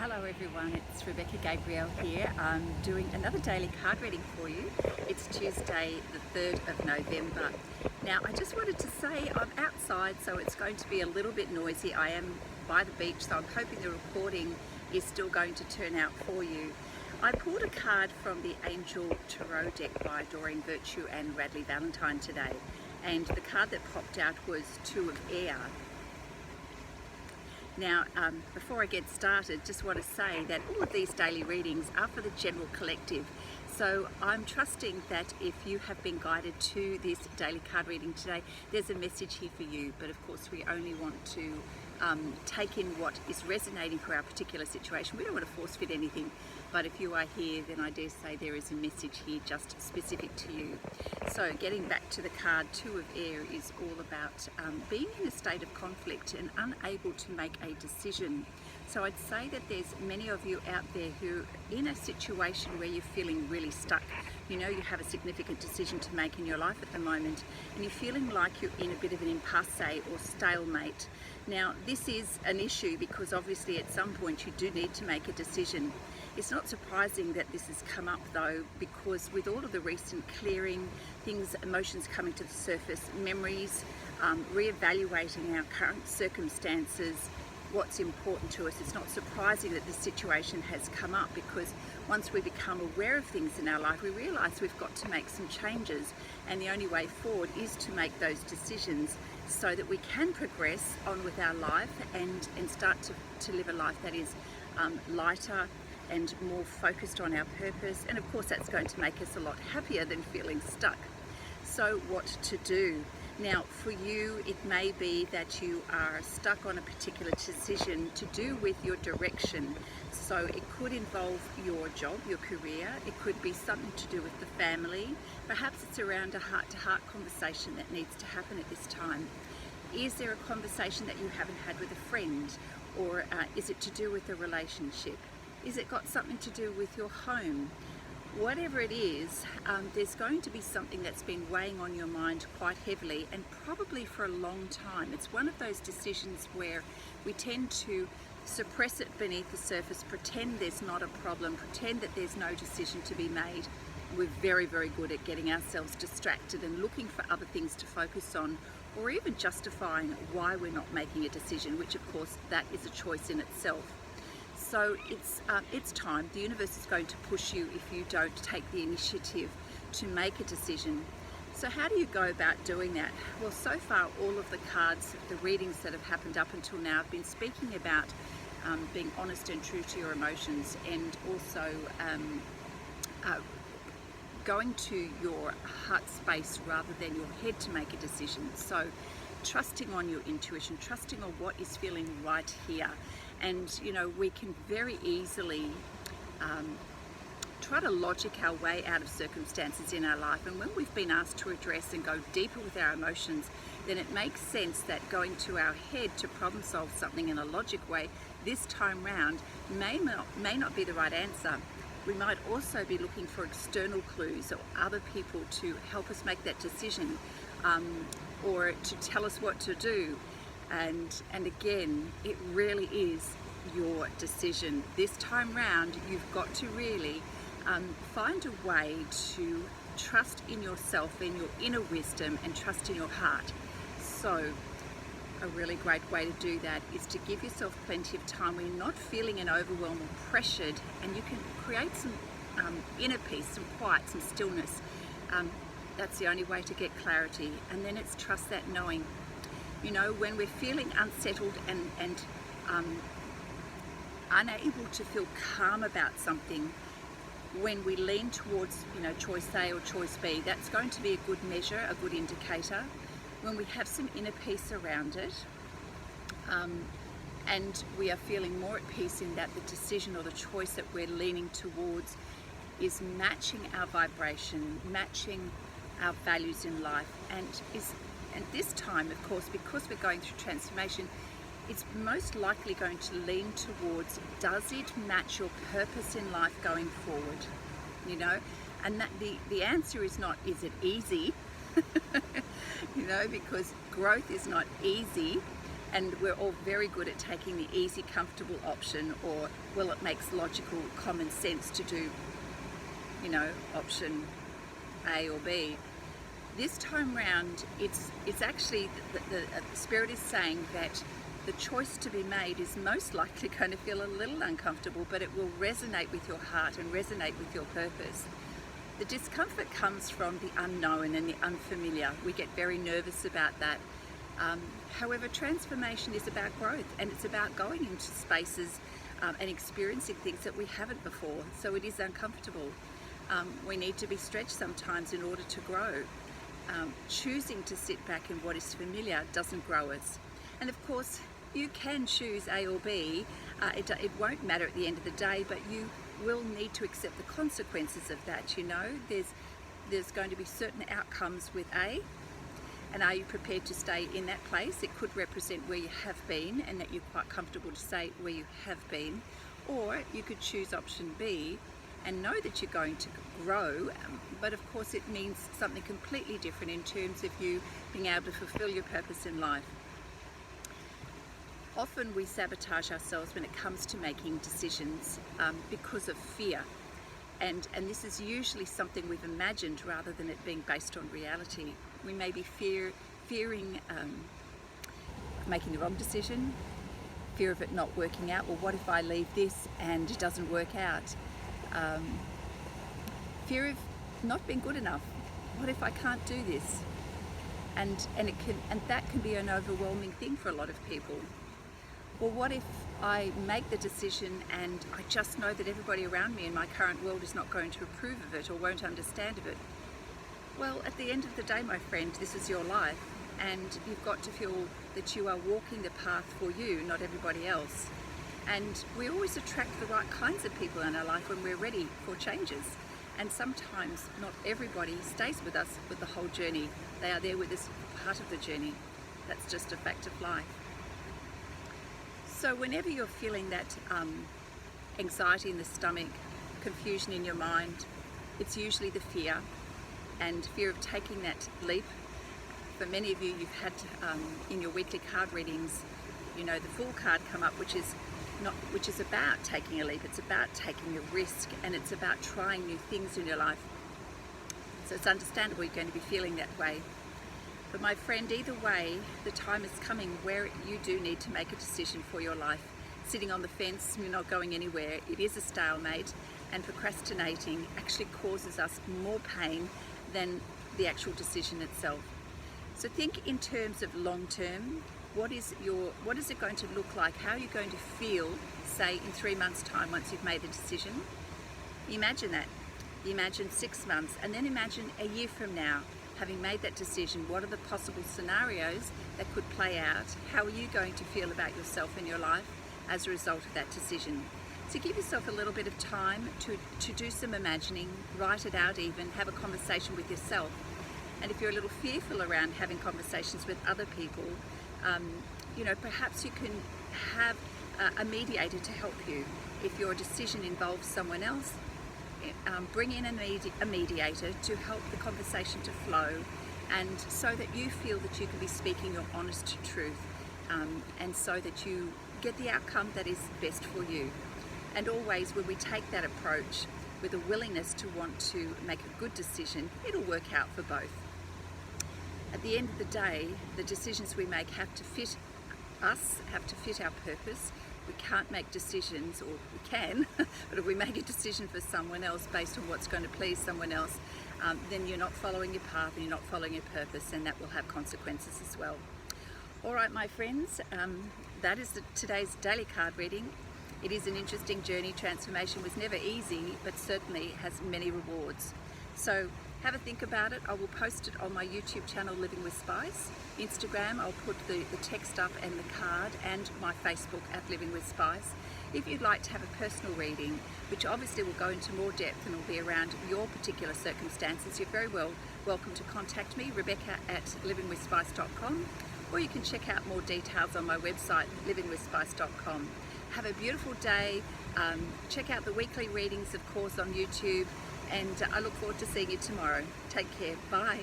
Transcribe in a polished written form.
Hello everyone, it's Rebecca Gabriel here. I'm doing another daily card reading for you. It's Tuesday the 3rd of November. Now I just wanted to say I'm outside, so it's going to be a little bit noisy. I am by the beach, so I'm hoping the recording is still going to turn out for you. I pulled a card from the Angel Tarot deck by Doreen Virtue and Radley Valentine today, and the card that popped out was Two of Air. Now, before I get started, just want to say that all of these daily readings are for the general collective. So I'm trusting that if you have been guided to this daily card reading today, there's a message here for you. But of course, we only want to take in what is resonating for our particular situation. We don't want to force fit anything. But if you are here, then I dare say there is a message here just specific to you. So getting back to the card, Two of Air is all about being in a state of conflict and unable to make a decision. So I'd say that there's many of you out there who are in a situation where you're feeling really stuck. You know, you have a significant decision to make in your life at the moment, and you're feeling like you're in a bit of an impasse or stalemate. Now, this is an issue because obviously at some point you do need to make a decision. It's not surprising that this has come up though, because with all of the recent clearing, emotions coming to the surface, memories, re-evaluating our current circumstances, what's important to us, it's not surprising that this situation has come up, because once we become aware of things in our life, we realise we've got to make some changes, and the only way forward is to make those decisions so that we can progress on with our life and start to live a life that is lighter and more focused on our purpose. And of course that's going to make us a lot happier than feeling stuck. So what to do? Now for you, it may be that you are stuck on a particular decision to do with your direction. So it could involve your job, your career, it could be something to do with the family. Perhaps it's around a heart-to-heart conversation that needs to happen at this time. Is there a conversation that you haven't had with a friend? Or is it to do with a relationship? Is it got something to do with your home? Whatever it is, there's going to be something that's been weighing on your mind quite heavily, and probably for a long time. It's one of those decisions where we tend to suppress it beneath the surface, pretend there's not a problem, pretend that there's no decision to be made. We're very, very good at getting ourselves distracted and looking for other things to focus on, or even justifying why we're not making a decision, which of course that is a choice in itself. So it's time. The universe is going to push you if you don't take the initiative to make a decision. So how do you go about doing that? Well, so far all of the cards, the readings that have happened up until now have been speaking about being honest and true to your emotions, and also going to your heart space rather than your head to make a decision. So trusting on your intuition, trusting on what is feeling right here. And you know, we can very easily try to logic our way out of circumstances in our life, and when we've been asked to address and go deeper with our emotions, then it makes sense that going to our head to problem solve something in a logic way this time round may not be the right answer. We might also be looking for external clues or other people to help us make that decision, or to tell us what to do. And again, it really is your decision. This time round, you've got to really find a way to trust in yourself, in your inner wisdom, and trust in your heart. So a really great way to do that is to give yourself plenty of time when you're not feeling an overwhelm or pressured, and you can create some inner peace, some quiet, some stillness. That's the only way to get clarity. And then it's trust that knowing. You know, when we're feeling unsettled and unable to feel calm about something, when we lean towards, you know, choice A or choice B, that's going to be a good measure, a good indicator. When we have some inner peace around it, and we are feeling more at peace in that the decision or the choice that we're leaning towards is matching our vibration, matching our values in life, and this time, of course, because we're going through transformation, it's most likely going to lean towards, does it match your purpose in life going forward? You know, and that the answer is not, is it easy? You know, because growth is not easy. And we're all very good at taking the easy, comfortable option, or, well, it makes logical, common sense to do, you know, option A or B. This time round, it's actually, the Spirit is saying that the choice to be made is most likely going to feel a little uncomfortable, but it will resonate with your heart and resonate with your purpose. The discomfort comes from the unknown and the unfamiliar. We get very nervous about that. However, transformation is about growth, and it's about going into spaces and experiencing things that we haven't before. So it is uncomfortable. We need to be stretched sometimes in order to grow. Choosing to sit back in what is familiar doesn't grow us. And of course, you can choose A or B. It won't matter at the end of the day, but you will need to accept the consequences of that. You know, there's going to be certain outcomes with A, and are you prepared to stay in that place? It could represent where you have been, and that you're quite comfortable to say where you have been. Or you could choose option B and know that you're going to grow, but of course it means something completely different in terms of you being able to fulfill your purpose in life. Often we sabotage ourselves when it comes to making decisions because of fear, and this is usually something we've imagined rather than it being based on reality. We may be fearing making the wrong decision, fear of it not working out. Well, what if I leave this and it doesn't work out? Fear of not being good enough. What if I can't do this? And that can be an overwhelming thing for a lot of people. Well, what if I make the decision and I just know that everybody around me in my current world is not going to approve of it or won't understand of it? Well, at the end of the day, my friend, this is your life, and you've got to feel that you are walking the path for you, not everybody else. And we always attract the right kinds of people in our life when we're ready for changes. And sometimes not everybody stays with us with the whole journey. They are there with us part of the journey. That's just a fact of life. So whenever you're feeling that anxiety in the stomach, confusion in your mind, it's usually the fear, and fear of taking that leap. For many of you, you've had in your weekly card readings, you know, the Fool card come up, which is about taking a leap. It's about taking a risk, and it's about trying new things in your life. So it's understandable you're going to be feeling that way. But my friend, either way, the time is coming where you do need to make a decision for your life. Sitting on the fence, you're not going anywhere. It is a stalemate, and procrastinating actually causes us more pain than the actual decision itself. So think in terms of long term. What is it going to look like? How are you going to feel, say, in 3 months' time once you've made the decision? Imagine that. Imagine 6 months, and then imagine a year from now, having made that decision. What are the possible scenarios that could play out? How are you going to feel about yourself and your life as a result of that decision? So give yourself a little bit of time to do some imagining, write it out even, have a conversation with yourself. And if you're a little fearful around having conversations with other people, you know, perhaps you can have a mediator to help you. If your decision involves someone else, bring in a mediator to help the conversation to flow, and so that you feel that you can be speaking your honest truth, and so that you get the outcome that is best for you. And always, when we take that approach with a willingness to want to make a good decision, it'll work out for both. At the end of the day, the decisions we make have to fit us, have to fit our purpose. We can't make decisions, or we can, but if we make a decision for someone else based on what's going to please someone else, then you're not following your path and you're not following your purpose, and that will have consequences as well. All right, my friends, that is today's daily card reading. It is an interesting journey. Transformation was never easy, but certainly has many rewards. So have a think about it. I will post it on my YouTube channel, Living with Spice. Instagram, I'll put the text up and the card, and my Facebook at Living with Spice. If you'd like to have a personal reading, which obviously will go into more depth and will be around your particular circumstances, you're very welcome to contact me, Rebecca at livingwithspice.com, or you can check out more details on my website, livingwithspice.com. Have a beautiful day. Check out the weekly readings, of course, on YouTube, and I look forward to seeing you tomorrow. Take care. Bye.